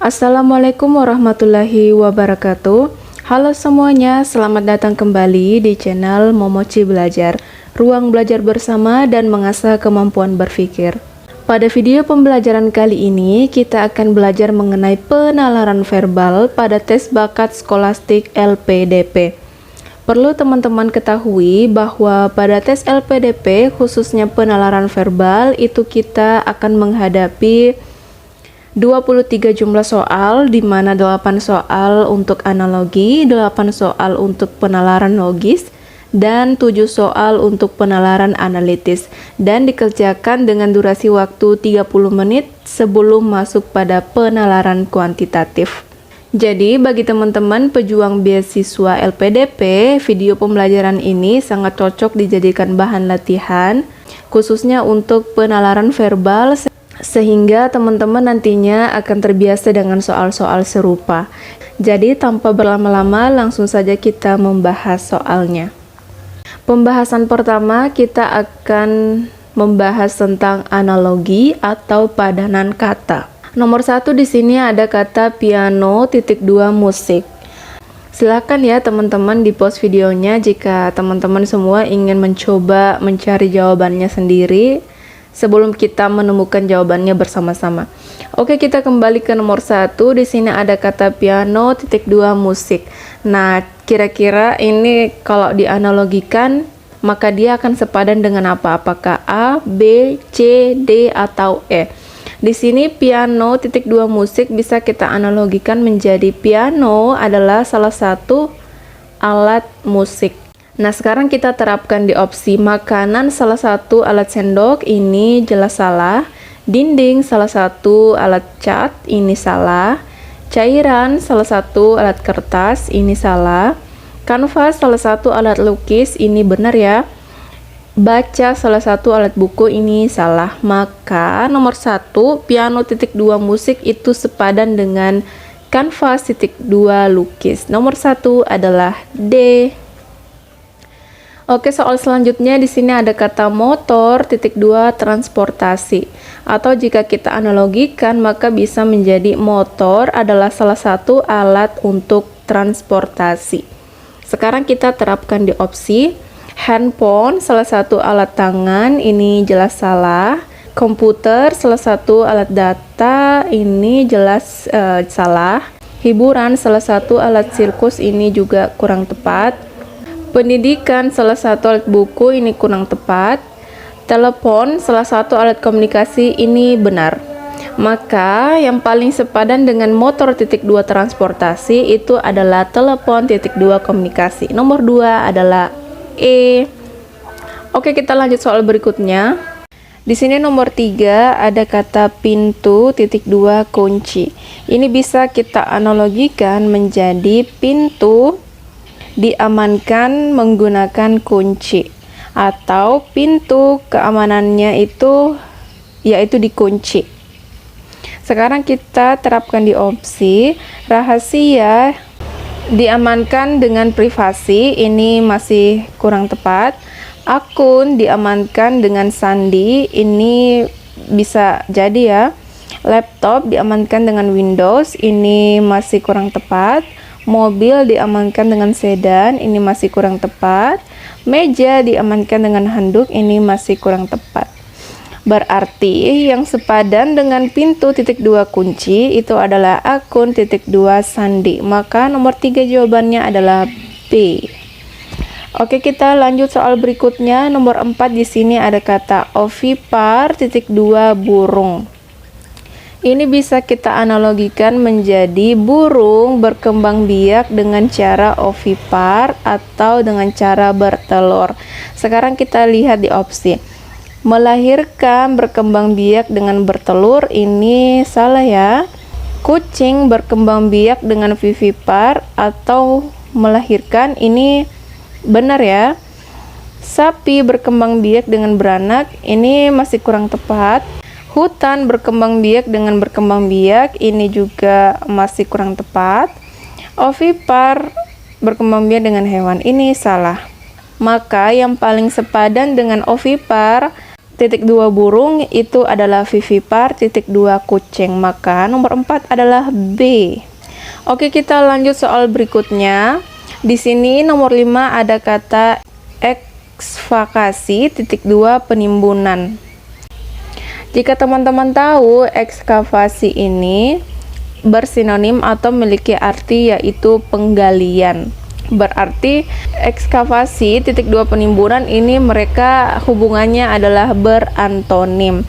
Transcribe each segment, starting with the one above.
Assalamualaikum warahmatullahi wabarakatuh. Halo semuanya, selamat datang kembali di channel Momochi Belajar, ruang belajar bersama dan mengasah kemampuan berpikir. Pada video pembelajaran kali ini, kita akan belajar mengenai penalaran verbal pada tes bakat skolastik LPDP. Perlu teman-teman ketahui bahwa pada tes LPDP, khususnya penalaran verbal, itu kita akan menghadapi 23 jumlah soal, di mana 8 soal untuk analogi, 8 soal untuk penalaran logis, dan 7 soal untuk penalaran analitis, dan dikerjakan dengan durasi waktu 30 menit sebelum masuk pada penalaran kuantitatif. Jadi bagi teman-teman pejuang beasiswa LPDP, video pembelajaran ini sangat cocok dijadikan bahan latihan, khususnya untuk penalaran verbal, sehingga teman-teman nantinya akan terbiasa dengan soal-soal serupa. Jadi tanpa berlama-lama langsung saja kita membahas soalnya. Pembahasan pertama kita akan membahas tentang analogi atau padanan kata. Nomor 1 di sini ada kata piano _2 musik. Silakan ya teman-teman di pause videonya jika teman-teman semua ingin mencoba mencari jawabannya sendiri sebelum kita menemukan jawabannya bersama-sama. Oke, kita kembali ke nomor 1. Di sini ada kata piano _2 musik. Nah, kira-kira ini kalau dianalogikan, maka dia akan sepadan dengan apa? Apakah A, B, C, D, atau E? Di sini piano _2 musik bisa kita analogikan menjadi piano adalah salah satu alat musik. Nah, sekarang kita terapkan di opsi makanan salah satu alat sendok, ini jelas salah. Dinding salah satu alat cat, ini salah. Cairan salah satu alat kertas, ini salah. Kanvas salah satu alat lukis, ini benar ya. Baca salah satu alat buku, ini salah. Maka nomor 1, piano _2 musik itu sepadan dengan kanvas _2 lukis. Nomor 1 adalah D. Oke, soal selanjutnya di sini ada kata motor _2 transportasi. Atau jika kita analogikan maka bisa menjadi motor adalah salah satu alat untuk transportasi. Sekarang kita terapkan di opsi handphone salah satu alat tangan, ini jelas salah. Komputer salah satu alat data, ini jelas salah. Hiburan salah satu alat sirkus, ini juga kurang tepat. Pendidikan salah satu alat buku, ini kurang tepat. Telepon salah satu alat komunikasi, ini benar. Maka yang paling sepadan dengan motor _2 transportasi itu adalah telepon _2 komunikasi. Nomor 2 adalah E. Oke, kita lanjut soal berikutnya. Di sini nomor 3 ada kata pintu _2 kunci. Ini bisa kita analogikan menjadi pintu diamankan menggunakan kunci, atau pintu keamanannya itu yaitu dikunci. Sekarang kita terapkan di opsi rahasia diamankan dengan privasi, ini masih kurang tepat. Akun diamankan dengan sandi, ini bisa jadi ya. Laptop diamankan dengan Windows, ini masih kurang tepat. Mobil diamankan dengan sedan, ini masih kurang tepat. Meja diamankan dengan handuk, ini masih kurang tepat. Berarti yang sepadan dengan pintu _2 kunci itu adalah akun _2 sandi. Maka nomor 3 jawabannya adalah B. Oke, kita lanjut soal berikutnya. Nomor 4 di sini ada kata ovipar _2 burung. Ini bisa kita analogikan menjadi burung berkembang biak dengan cara ovipar atau dengan cara bertelur. Sekarang kita lihat di opsi melahirkan berkembang biak dengan bertelur, ini salah ya. Kucing berkembang biak dengan vivipar atau melahirkan, ini benar ya. Sapi berkembang biak dengan beranak, ini masih kurang tepat. Hutan berkembang biak dengan berkembang biak, ini juga masih kurang tepat. Ovipar berkembang biak dengan hewan, ini salah. Maka yang paling sepadan dengan ovipar titik 2 burung itu adalah vivipar, titik 2 kucing, maka nomor 4 adalah B. Oke, kita lanjut soal berikutnya. Di sini nomor 5 ada kata ekskavasi, titik 2 penimbunan. Jika teman-teman tahu, ekskavasi ini bersinonim atau memiliki arti yaitu penggalian. Berarti ekskavasi titik 2 penimbunan ini mereka hubungannya adalah berantonim.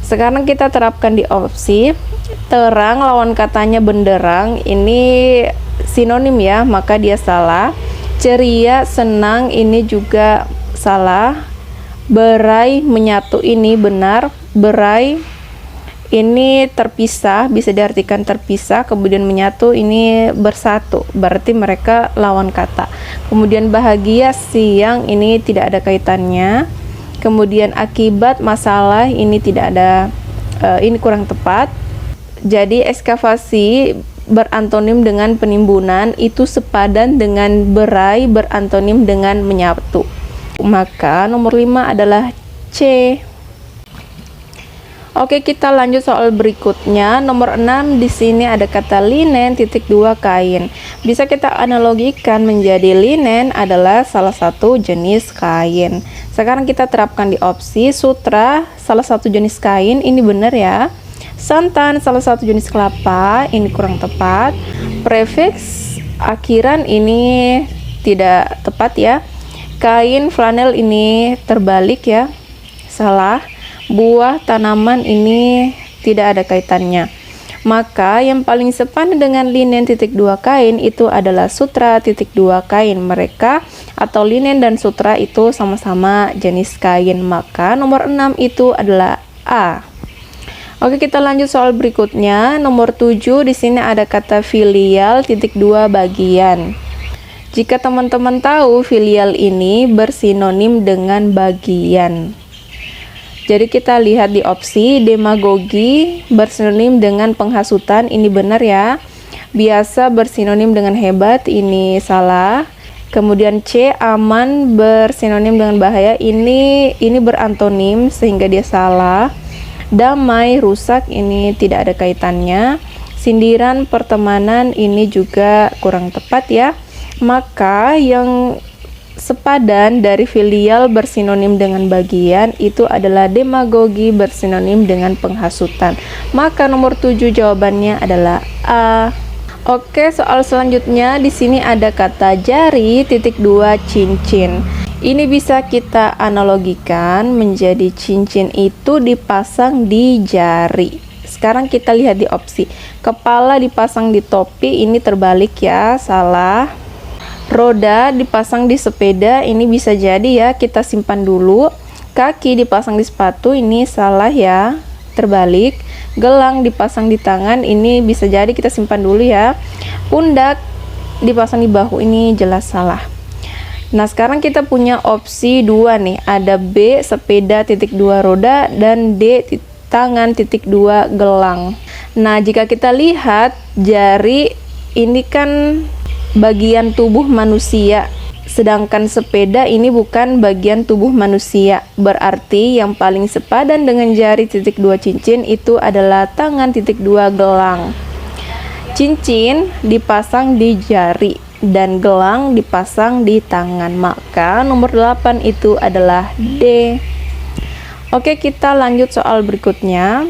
Sekarang kita terapkan di opsi. Terang lawan katanya benderang, ini sinonim ya, maka dia salah. Ceria, senang, ini juga salah. Berai, menyatu, ini benar. Berai ini terpisah, bisa diartikan terpisah, kemudian menyatu ini bersatu, berarti mereka lawan kata. Kemudian bahagia, siang, ini tidak ada kaitannya. Kemudian akibat, masalah, ini tidak ada, ini kurang tepat. Jadi ekskavasi berantonim dengan penimbunan itu sepadan dengan berai berantonim dengan menyatu. Maka nomor 5 adalah C. Oke, kita lanjut soal berikutnya. Nomor 6 di sini ada kata linen, titik 2 kain. Bisa kita analogikan menjadi linen adalah salah satu jenis kain. Sekarang kita terapkan di opsi. Sutra salah satu jenis kain, ini benar ya. Santan salah satu jenis kelapa, ini kurang tepat. Prefix akhiran, ini tidak tepat ya. Kain flanel, ini terbalik ya, salah. Buah tanaman, ini tidak ada kaitannya. Maka yang paling sepadan dengan linen titik 2 kain itu adalah sutra titik 2 kain. Mereka atau linen dan sutra itu sama-sama jenis kain, maka nomor 6 itu adalah A. Oke, kita lanjut soal berikutnya. Nomor 7 di sini ada kata filial titik 2 bagian. Jika teman-teman tahu, filial ini bersinonim dengan bagian. Jadi kita lihat di opsi. Demagogi bersinonim dengan penghasutan, ini benar ya. Biasa bersinonim dengan hebat, ini salah. Kemudian C, aman bersinonim dengan bahaya, ini berantonim sehingga dia salah. Damai, rusak, ini tidak ada kaitannya. Sindiran, pertemanan, ini juga kurang tepat ya. Maka yang sepadan dari filial bersinonim dengan bagian itu adalah demagogi bersinonim dengan penghasutan. Maka nomor 7 jawabannya adalah A. Oke, soal selanjutnya di sini ada kata jari titik 2 cincin. Ini bisa kita analogikan menjadi cincin itu dipasang di jari. Sekarang kita lihat di opsi. Kepala dipasang di topi, ini terbalik ya, salah. Roda dipasang di sepeda, ini bisa jadi ya, kita simpan dulu. Kaki dipasang di sepatu, ini salah ya, terbalik. Gelang dipasang di tangan, ini bisa jadi kita simpan dulu ya. Pundak dipasang di bahu, ini jelas salah. Nah, sekarang kita punya opsi 2 nih, ada B sepeda titik 2 roda dan D tangan titik 2 gelang. Nah, jika kita lihat jari ini kan bagian tubuh manusia, sedangkan sepeda ini bukan bagian tubuh manusia. Berarti yang paling sepadan dengan jari titik 2 cincin itu adalah tangan titik 2 gelang. Cincin dipasang di jari dan gelang dipasang di tangan, maka nomor 8 itu adalah D. Oke, kita lanjut soal berikutnya.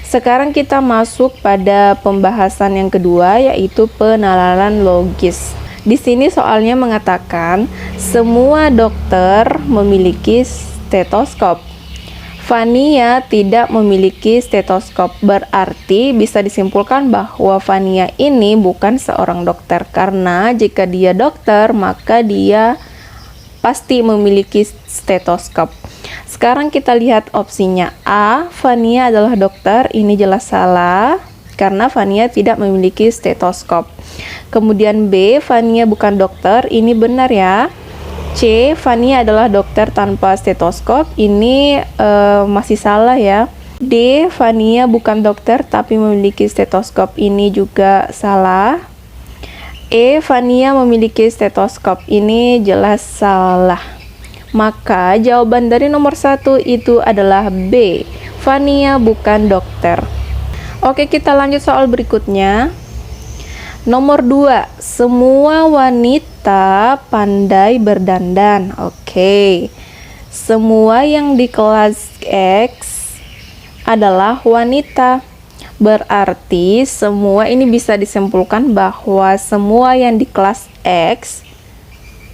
Sekarang kita masuk pada pembahasan yang kedua, yaitu penalaran logis. Di sini soalnya mengatakan semua dokter memiliki stetoskop. Fania tidak memiliki stetoskop, berarti bisa disimpulkan bahwa Fania ini bukan seorang dokter, karena jika dia dokter maka dia pasti memiliki stetoskop. Sekarang kita lihat opsinya. A, Fania adalah dokter, ini jelas salah karena Fania tidak memiliki stetoskop. Kemudian B, Fania bukan dokter, ini benar ya. C, Fania adalah dokter tanpa stetoskop, ini masih salah ya. D, Fania bukan dokter tapi memiliki stetoskop, ini juga salah. E, Fania memiliki stetoskop, ini jelas salah. Maka jawaban dari nomor 1 itu adalah B. Fania bukan dokter. Oke, kita lanjut soal berikutnya. Nomor 2, semua wanita pandai berdandan. Oke. Semua yang di kelas X adalah wanita. Berarti semua ini bisa disimpulkan bahwa semua yang di kelas X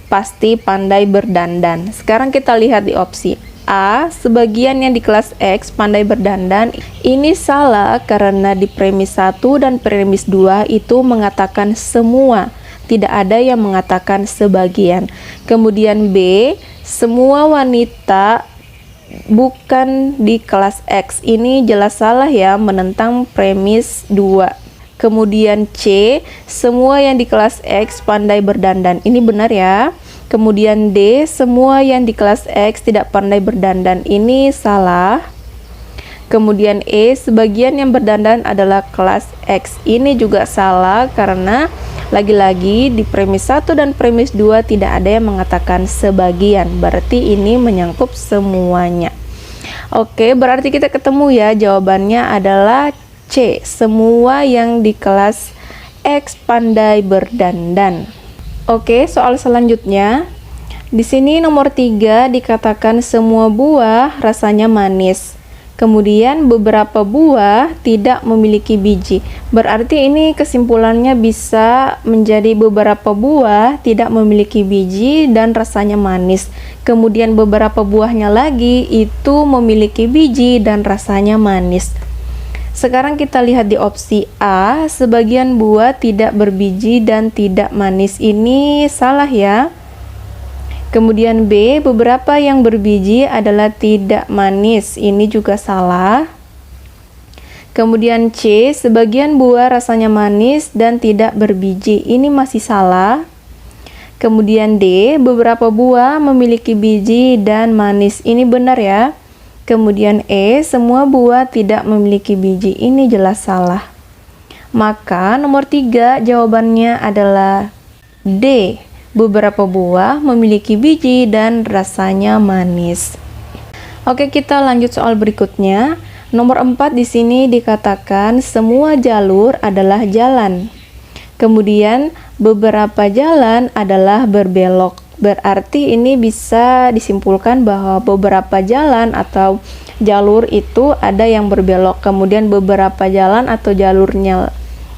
pasti pandai berdandan. Sekarang kita lihat di opsi A, sebagian yang di kelas X pandai berdandan. Ini salah karena di premis 1 dan premis 2 itu mengatakan semua, tidak ada yang mengatakan sebagian. Kemudian B, semua wanita bukan di kelas X. Ini jelas salah ya, menentang premis 2. Kemudian C, semua yang di kelas X pandai berdandan. Ini benar ya. Kemudian D, semua yang di kelas X tidak pandai berdandan. Ini salah. Kemudian E, sebagian yang berdandan adalah kelas X. Ini juga salah karena lagi-lagi di premis 1 dan premis 2 tidak ada yang mengatakan sebagian. Berarti ini menyangkup semuanya. Oke, berarti kita ketemu ya, jawabannya adalah C, semua yang di kelas X pandai berdandan. Oke, soal selanjutnya. Di sini nomor 3 dikatakan semua buah rasanya manis. Kemudian beberapa buah tidak memiliki biji. Berarti ini kesimpulannya bisa menjadi beberapa buah tidak memiliki biji dan rasanya manis. Kemudian beberapa buahnya lagi itu memiliki biji dan rasanya manis. Sekarang kita lihat di opsi A, sebagian buah tidak berbiji dan tidak manis. Ini salah ya. Kemudian B, beberapa yang berbiji adalah tidak manis. Ini juga salah. Kemudian C, sebagian buah rasanya manis dan tidak berbiji. Ini masih salah. Kemudian D, beberapa buah memiliki biji dan manis. Ini benar ya. Kemudian E, semua buah tidak memiliki biji. Ini jelas salah. Maka nomor 3 jawabannya adalah D. Beberapa buah memiliki biji dan rasanya manis. Oke, kita lanjut soal berikutnya. Nomor 4 di sini dikatakan semua jalur adalah jalan. Kemudian beberapa jalan adalah berbelok. Berarti ini bisa disimpulkan bahwa beberapa jalan atau jalur itu ada yang berbelok. Kemudian beberapa jalan atau jalurnya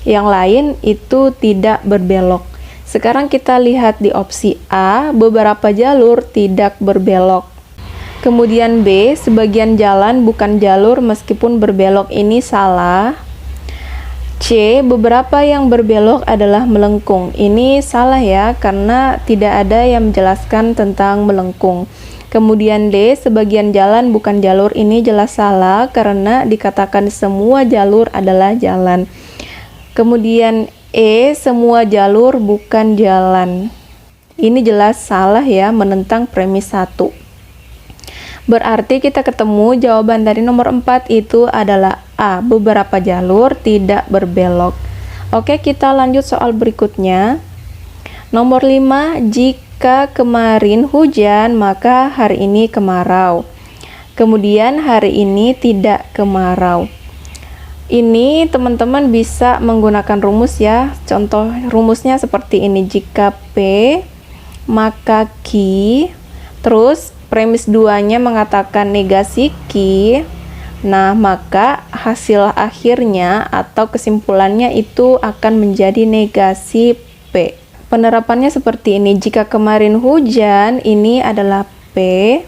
yang lain itu tidak berbelok. Sekarang kita lihat di opsi A, beberapa jalur tidak berbelok. Kemudian B, sebagian jalan bukan jalur meskipun berbelok. Ini salah. C, beberapa yang berbelok adalah melengkung. Ini salah ya, karena tidak ada yang menjelaskan tentang melengkung. Kemudian D, sebagian jalan bukan jalur. Ini jelas salah karena dikatakan semua jalur adalah jalan. Kemudian E, semua jalur bukan jalan. Ini jelas salah ya, menentang premis 1. Berarti kita ketemu jawaban dari nomor 4 itu adalah A, beberapa jalur tidak berbelok. Oke, kita lanjut soal berikutnya. Nomor 5, jika kemarin hujan, maka hari ini kemarau. Kemudian hari ini tidak kemarau. Ini teman-teman bisa menggunakan rumus ya. Contoh rumusnya seperti ini. Jika P, maka Q, terus premis 2-nya mengatakan negasi Q. Nah, maka hasil akhirnya atau kesimpulannya itu akan menjadi negasi P. Penerapannya seperti ini. Jika kemarin hujan, ini adalah P.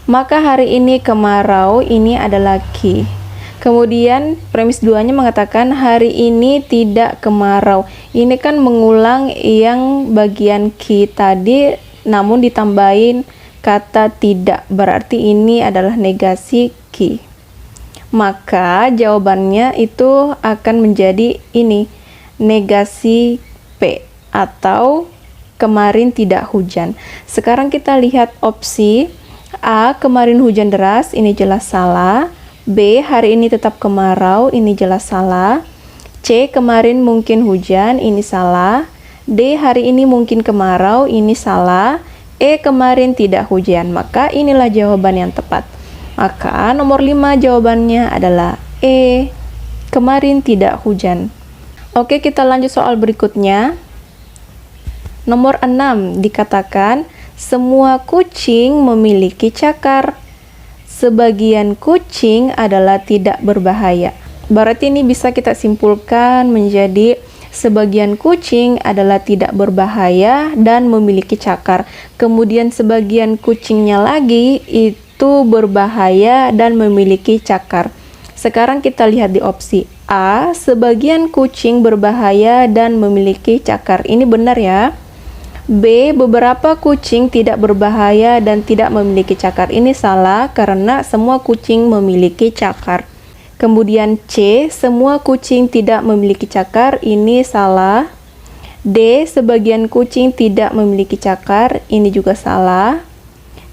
Maka hari ini kemarau, ini adalah Q. Kemudian premis 2-nya mengatakan hari ini tidak kemarau. Ini kan mengulang yang bagian Q tadi namun ditambahin kata tidak. Berarti ini adalah negasi Q. Maka jawabannya itu akan menjadi ini, negasi P atau kemarin tidak hujan. Sekarang kita lihat opsi A, kemarin hujan deras. Ini jelas salah. B, hari ini tetap kemarau. Ini jelas salah. C, kemarin mungkin hujan. Ini salah. D, hari ini mungkin kemarau. Ini salah. E. Kemarin tidak hujan. Maka inilah jawaban yang tepat. Maka nomor 5 jawabannya adalah E. Kemarin tidak hujan. Oke, kita lanjut soal berikutnya. Nomor 6 dikatakan semua kucing memiliki cakar. Sebagian kucing adalah tidak berbahaya. Berarti ini bisa kita simpulkan menjadi sebagian kucing adalah tidak berbahaya dan memiliki cakar. Kemudian sebagian kucingnya lagi itu berbahaya dan memiliki cakar. Sekarang kita lihat di opsi A, sebagian kucing berbahaya dan memiliki cakar. Ini benar ya. B, beberapa kucing tidak berbahaya dan tidak memiliki cakar. Ini salah karena semua kucing memiliki cakar. Kemudian C, semua kucing tidak memiliki cakar. Ini salah. D, sebagian kucing tidak memiliki cakar. Ini juga salah.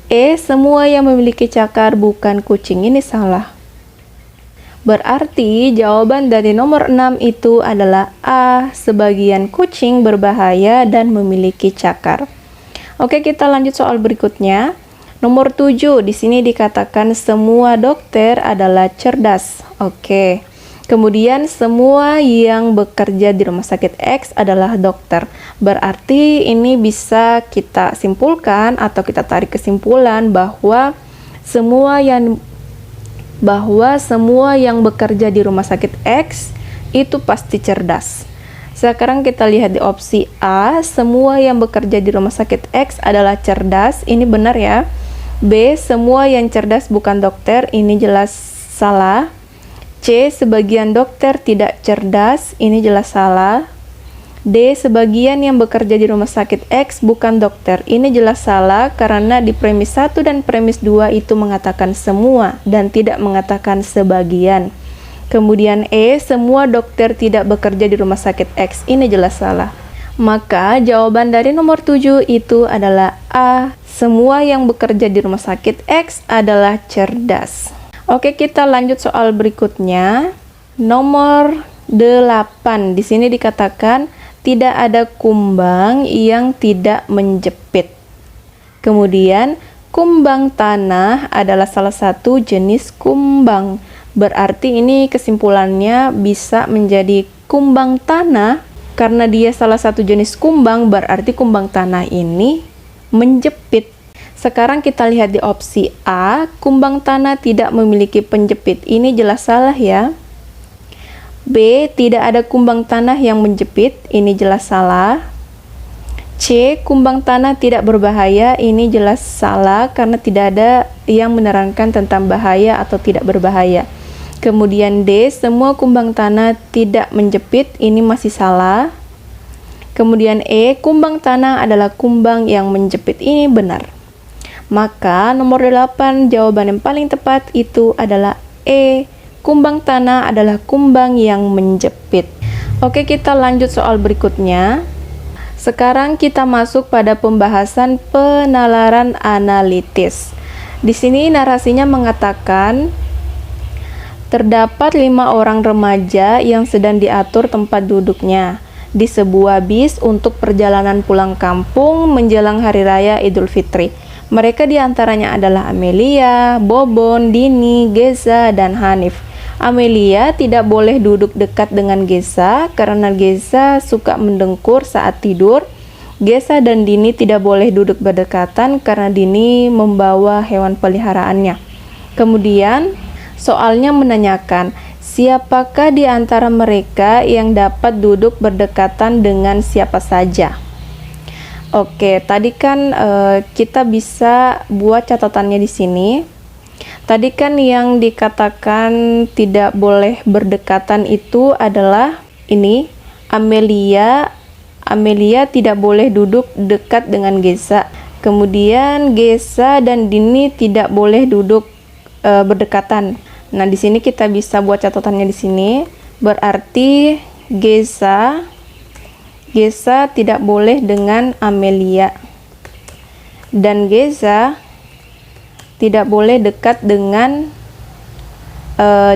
E, semua yang memiliki cakar bukan kucing. Ini salah. Berarti jawaban dari nomor 6 itu adalah A, sebagian kucing berbahaya dan memiliki cakar. Oke, kita lanjut soal berikutnya. Nomor 7, di sini dikatakan semua dokter adalah cerdas. Oke. Kemudian semua yang bekerja di rumah sakit X adalah dokter. Berarti ini bisa kita simpulkan atau kita tarik kesimpulan bahwa semua yang bekerja di rumah sakit X itu pasti cerdas. Sekarang kita lihat di opsi A, semua yang bekerja di rumah sakit X adalah cerdas. Ini benar ya. B, semua yang cerdas bukan dokter. Ini jelas salah. C, sebagian dokter tidak cerdas. Ini jelas salah. D, sebagian yang bekerja di rumah sakit X bukan dokter. Ini jelas salah karena di premis 1 dan premis 2 itu mengatakan semua dan tidak mengatakan sebagian. Kemudian E, semua dokter tidak bekerja di rumah sakit X. Ini jelas salah. Maka jawaban dari nomor 7 itu adalah A, semua yang bekerja di rumah sakit X adalah cerdas. Oke, kita lanjut soal berikutnya. Nomor 8. Di sini dikatakan tidak ada kumbang yang tidak menjepit. Kemudian, kumbang tanah adalah salah satu jenis kumbang. Berarti ini kesimpulannya bisa menjadi kumbang tanah. Karena dia salah satu jenis kumbang, berarti kumbang tanah ini menjepit. Sekarang kita lihat di opsi A, kumbang tanah tidak memiliki penjepit. Ini jelas salah ya. B, tidak ada kumbang tanah yang menjepit. Ini jelas salah. C, kumbang tanah tidak berbahaya. Ini jelas salah karena tidak ada yang menerangkan tentang bahaya atau tidak berbahaya. Kemudian D, semua kumbang tanah tidak menjepit. Ini masih salah. Kemudian E, kumbang tanah adalah kumbang yang menjepit. Ini benar. Maka nomor 8 jawaban yang paling tepat itu adalah E, kumbang tanah adalah kumbang yang menjepit. Oke, kita lanjut soal berikutnya. Sekarang kita masuk pada pembahasan penalaran analitis. Di sini narasinya mengatakan terdapat 5 orang remaja yang sedang diatur tempat duduknya di sebuah bis untuk perjalanan pulang kampung menjelang Hari Raya Idul Fitri. Mereka diantaranya adalah Amelia, Bobon, Dini, Geza, dan Hanif. Amelia tidak boleh duduk dekat dengan Geza karena Geza suka mendengkur saat tidur. Geza dan Dini tidak boleh duduk berdekatan karena Dini membawa hewan peliharaannya. Kemudian, soalnya menanyakan, siapakah di antara mereka yang dapat duduk berdekatan dengan siapa saja? Oke, tadi kan kita bisa buat catatannya di sini. Tadi kan yang dikatakan tidak boleh berdekatan itu adalah ini, Amelia tidak boleh duduk dekat dengan Geza. Kemudian Geza dan Dini tidak boleh duduk berdekatan. Nah, di sini kita bisa buat catatannya di sini. Berarti Geza tidak boleh dengan Amelia. Dan Geza tidak boleh dekat dengan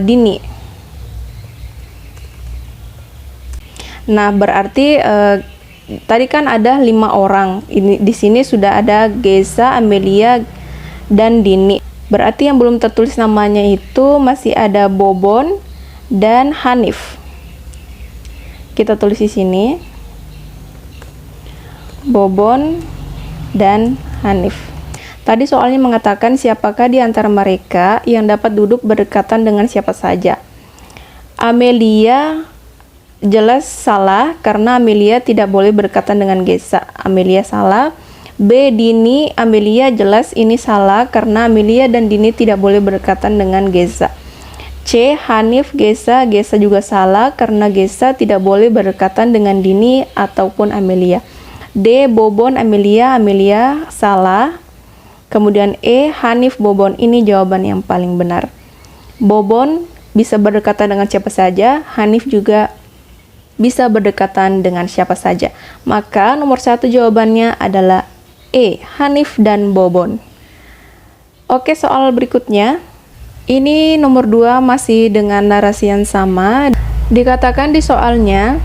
Dini. Nah, berarti Tadi kan ada 5 orang. Ini di sini sudah ada Geza, Amelia, dan Dini. Berarti yang belum tertulis namanya itu masih ada Bobon dan Hanif. Kita tulis di sini. Bobon dan Hanif. Tadi soalnya mengatakan siapakah di antara mereka yang dapat duduk berdekatan dengan siapa saja. Amelia jelas salah karena Amelia tidak boleh berdekatan dengan Geza. Amelia salah. B. Dini, Amelia jelas ini salah karena Amelia dan Dini tidak boleh berdekatan dengan Geza. C. Hanif, Geza juga salah karena Geza tidak boleh berdekatan dengan Dini ataupun Amelia. D. Bobon, Amelia salah. Kemudian E. Hanif, Bobon, ini jawaban yang paling benar. Bobon bisa berdekatan dengan siapa saja, Hanif juga bisa berdekatan dengan siapa saja. Maka nomor 1 jawabannya adalah E, Hanif dan Bobon. Oke, soal berikutnya. Ini nomor 2 masih dengan narasi yang sama. Dikatakan di soalnya,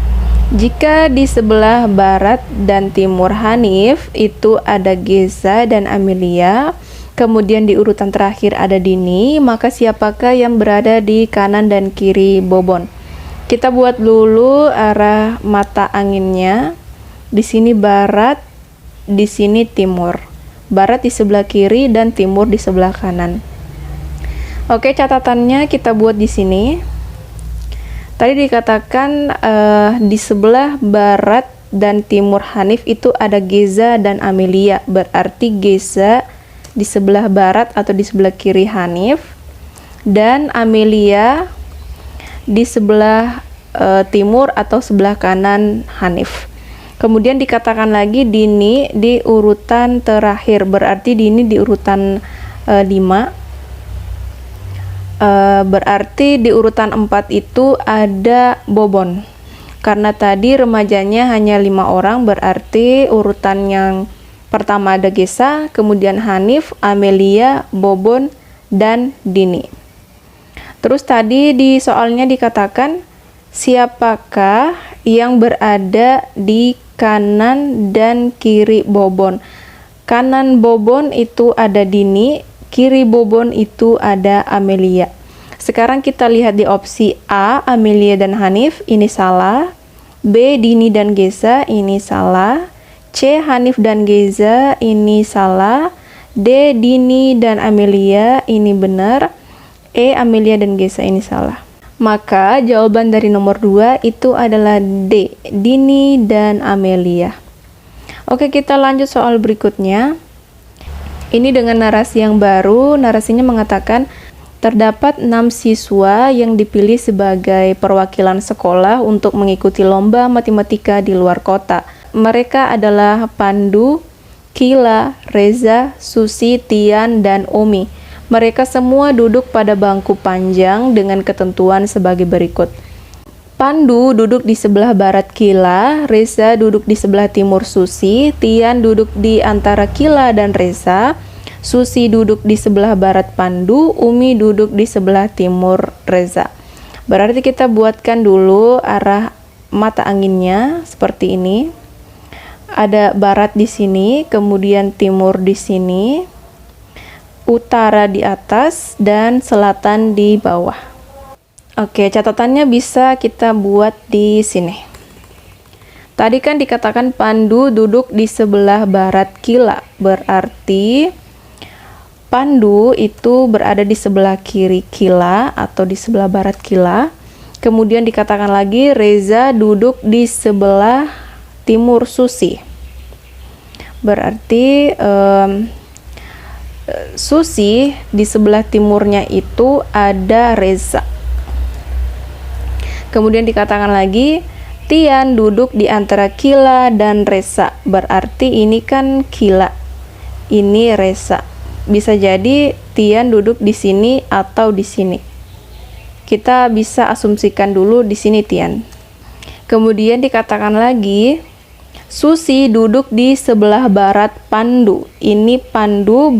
jika di sebelah barat dan timur Hanif itu ada Geza dan Amelia, kemudian di urutan terakhir ada Dini, maka siapakah yang berada di kanan dan kiri Bobon? Kita buat dulu arah mata anginnya. Di sini barat, di sini timur. Barat di sebelah kiri dan timur di sebelah kanan. Oke, catatannya kita buat di sini. Tadi dikatakan di sebelah barat dan timur Hanif itu ada Geza dan Amelia. Berarti Geza di sebelah barat atau di sebelah kiri Hanif, dan Amelia di sebelah timur atau sebelah kanan Hanif. Kemudian dikatakan lagi Dini di urutan terakhir, berarti Dini di urutan 5. Berarti di urutan 4 itu ada Bobon. Karena tadi remajanya hanya 5 orang, berarti urutan yang pertama ada Geza, kemudian Hanif, Amelia, Bobon, dan Dini. Terus tadi di soalnya dikatakan siapakah yang berada di kanan dan kiri Bobon. Kanan Bobon itu ada Dini, kiri Bobon itu ada Amelia. Sekarang kita lihat di opsi A, Amelia dan Hanif, ini salah. B, Dini dan Geza, ini salah. C, Hanif dan Geza, ini salah. D, Dini dan Amelia, ini benar. E, Amelia dan Geza, ini salah. Maka jawaban dari nomor 2 itu adalah D, Dini dan Amelia. Oke, kita lanjut soal berikutnya. Ini dengan narasi yang baru. Narasinya mengatakan terdapat 6 siswa yang dipilih sebagai perwakilan sekolah untuk mengikuti lomba matematika di luar kota. Mereka adalah Pandu, Kila, Reza, Susi, Tian, dan Omi. Mereka semua duduk pada bangku panjang dengan ketentuan sebagai berikut. Pandu duduk di sebelah barat Kila, Reza duduk di sebelah timur Susi, Tian duduk di antara Kila dan Reza, Susi duduk di sebelah barat Pandu, Umi duduk di sebelah timur Reza. Berarti kita buatkan dulu arah mata anginnya seperti ini. Ada barat di sini, kemudian timur di sini, utara di atas, dan selatan di bawah. Oke, catatannya bisa kita buat di sini. Tadi kan dikatakan Pandu duduk di sebelah barat Kila, berarti Pandu itu berada di sebelah kiri Kila atau di sebelah barat Kila. Kemudian dikatakan lagi Reza duduk di sebelah timur Susi. Berarti Susi di sebelah timurnya itu ada Reza. Kemudian dikatakan lagi Tian duduk di antara Kila dan Reza. Berarti ini kan Kila, ini Reza. Bisa jadi Tian duduk di sini atau di sini. Kita bisa asumsikan dulu di sini Tian. Kemudian dikatakan lagi Susi duduk di sebelah barat Pandu. Ini Pandu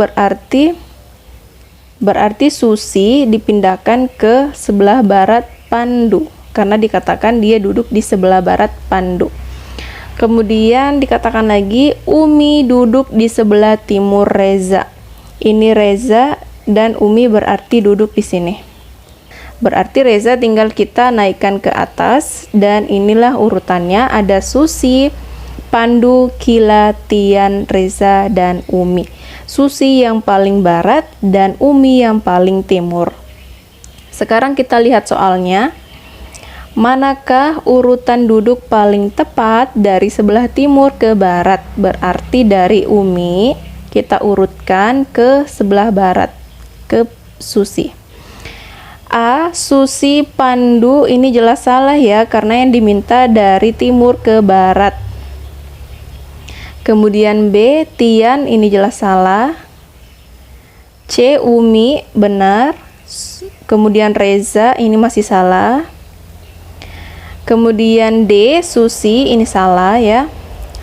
berarti Susi dipindahkan ke sebelah barat Pandu karena dikatakan dia duduk di sebelah barat Pandu. Kemudian dikatakan lagi Umi duduk di sebelah timur Reza. Ini Reza dan Umi berarti duduk di sini. Berarti Reza tinggal kita naikkan ke atas dan inilah urutannya, ada Susi, Pandu, Kila, Tian, Reza, dan Umi. Susi yang paling barat dan Umi yang paling timur. Sekarang kita lihat soalnya. Manakah urutan duduk paling tepat dari sebelah timur ke barat? Berarti dari Umi kita urutkan ke sebelah barat, ke Susi. A. Susi, Pandu, ini jelas salah ya, karena yang diminta dari timur ke barat. Kemudian B. Tian, ini jelas salah. C. Umi, benar. Kemudian Reza, ini masih salah. Kemudian D. Susi, ini salah ya,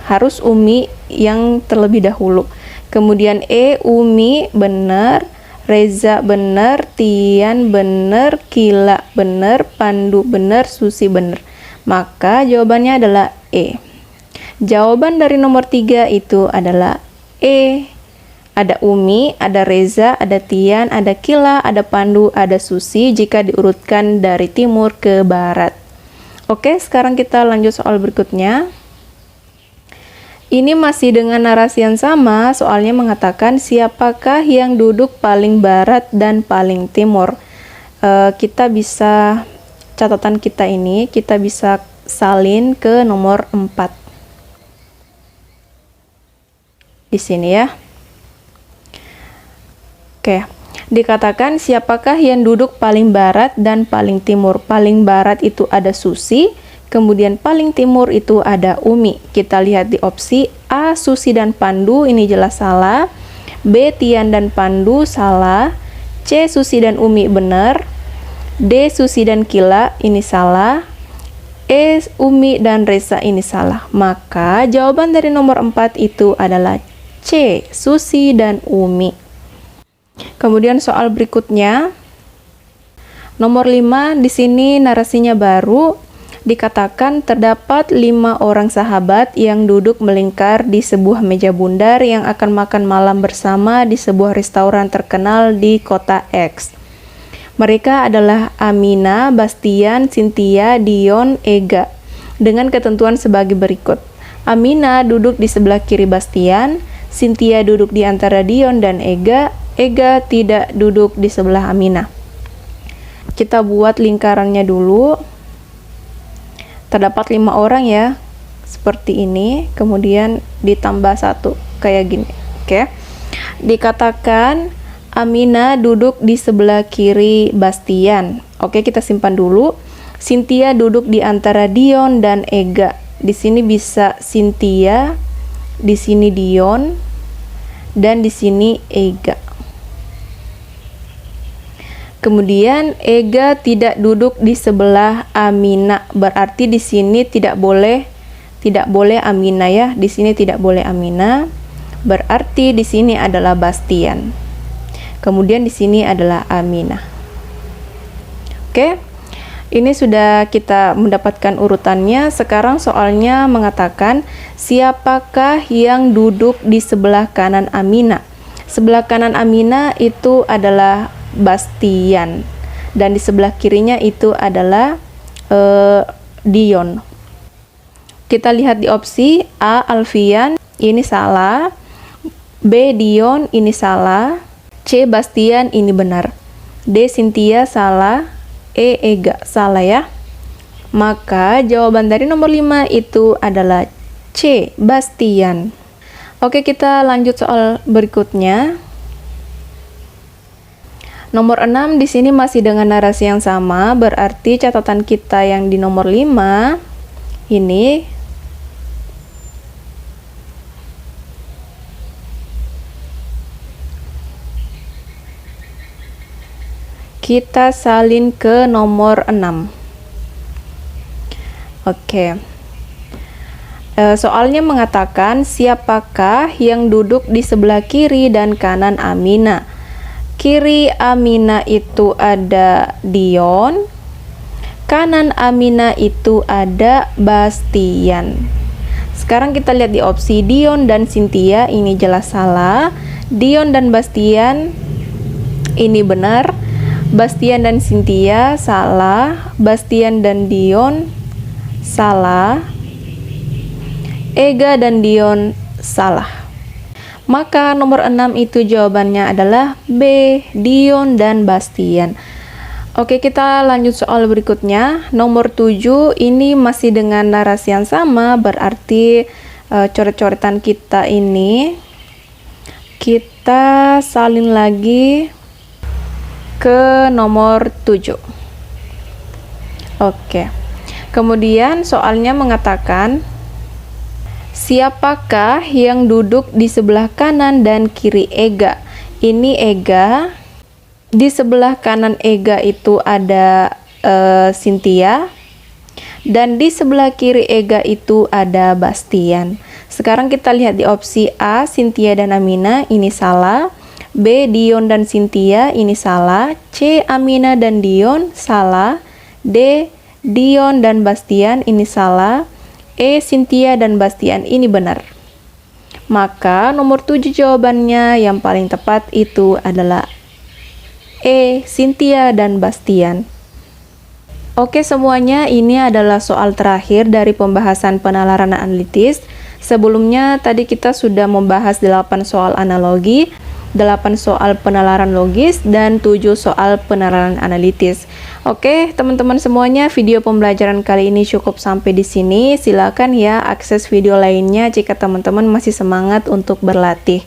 harus Umi yang terlebih dahulu. Kemudian E. Umi, benar. Reza benar, Tian benar, Kila benar, Pandu benar, Susi benar. Maka jawabannya adalah E. Jawaban dari nomor 3 itu adalah E. Ada Umi, ada Reza, ada Tian, ada Kila, ada Pandu, ada Susi jika diurutkan dari timur ke barat. Oke, sekarang kita lanjut soal berikutnya. Ini masih dengan narasi yang sama, soalnya mengatakan siapakah yang duduk paling barat dan paling timur. Kita bisa, catatan kita ini, kita bisa salin ke nomor 4. Di sini ya. Oke, dikatakan siapakah yang duduk paling barat dan paling timur. Paling barat itu ada Susi, kemudian paling timur itu ada Umi. Kita lihat di opsi A. Susi dan Pandu, ini jelas salah. B. Tian dan Pandu, salah. C. Susi dan Umi, benar. D. Susi dan Kila, ini salah. E. Umi dan Reza, ini salah. Maka jawaban dari nomor 4 itu adalah C. Susi dan Umi. Kemudian soal berikutnya, nomor 5, di sini narasinya baru. Dikatakan terdapat 5 orang sahabat yang duduk melingkar di sebuah meja bundar yang akan makan malam bersama di sebuah restoran terkenal di kota X. Mereka adalah Amina, Bastian, Cynthia, Dion, Ega, dengan ketentuan sebagai berikut. Amina duduk di sebelah kiri Bastian, Cynthia duduk di antara Dion dan Ega, Ega tidak duduk di sebelah Amina. Kita buat lingkarannya dulu. Terdapat 5 orang ya, seperti ini, kemudian ditambah 1 kayak gini. Oke. Dikatakan Amina duduk di sebelah kiri Bastian. Oke, kita simpan dulu. Cynthia duduk di antara Dion dan Ega. Di sini bisa Cynthia, di sini Dion, dan di sini Ega. Kemudian Ega tidak duduk di sebelah Amina, berarti di sini tidak boleh Amina ya. Di sini tidak boleh Amina. Berarti di sini adalah Bastian. Kemudian di sini adalah Amina. Oke. Ini sudah kita mendapatkan urutannya. Sekarang soalnya mengatakan siapakah yang duduk di sebelah kanan Amina. Sebelah kanan Amina itu adalah Bastian, dan di sebelah kirinya itu adalah Dion. Kita lihat di opsi A. Alfian, ini salah. B. Dion, ini salah. C. Bastian, ini benar. D. Cynthia, salah. E. Ega, salah ya. Maka jawaban dari nomor 5 itu adalah C. Bastian. Oke, kita lanjut soal berikutnya. Nomor 6 di sini masih dengan narasi yang sama, berarti catatan kita yang di nomor 5 ini kita salin ke nomor 6. Oke. Soalnya mengatakan siapakah yang duduk di sebelah kiri dan kanan Amina. Kiri Amina itu ada Dion, kanan Amina itu ada Bastian. Sekarang kita lihat di opsi Dion dan Cynthia, ini jelas salah. Dion dan Bastian, ini benar. Bastian dan Cynthia, salah. Bastian dan Dion, salah. Ega dan Dion, salah. Maka nomor 6 itu jawabannya adalah B, Dion dan Bastian. Oke, kita lanjut soal berikutnya. Nomor 7 ini masih dengan narasi yang sama, berarti coret-coretan kita ini kita salin lagi ke nomor 7. Oke. Kemudian soalnya mengatakan, siapakah yang duduk di sebelah kanan dan kiri Ega? Ini Ega. Di sebelah kanan Ega itu ada Cynthia, dan di sebelah kiri Ega itu ada Bastian. Sekarang kita lihat di opsi A, Cynthia dan Amina, ini salah. B, Dion dan Cynthia, ini salah. C, Amina dan Dion, salah. D, Dion dan Bastian, ini salah. E, Cynthia dan Bastian, ini benar. Maka nomor 7 jawabannya yang paling tepat itu adalah E, Cynthia dan Bastian. Oke semuanya, ini adalah soal terakhir dari pembahasan penalaran analitis. Sebelumnya tadi kita sudah membahas 8 soal analogi, 8 soal penalaran logis, dan 7 soal penalaran analitis. Oke teman-teman semuanya, video pembelajaran kali ini cukup sampai di sini. Silakan ya akses video lainnya jika teman-teman masih semangat untuk berlatih.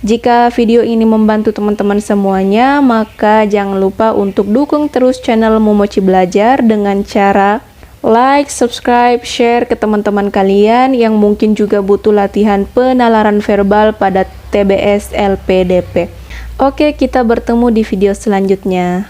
Jika video ini membantu teman-teman semuanya, maka jangan lupa untuk dukung terus channel Momochi Belajar dengan cara like, subscribe, share ke teman-teman kalian yang mungkin juga butuh latihan penalaran verbal pada TBS LPDP. Oke, kita bertemu di video selanjutnya.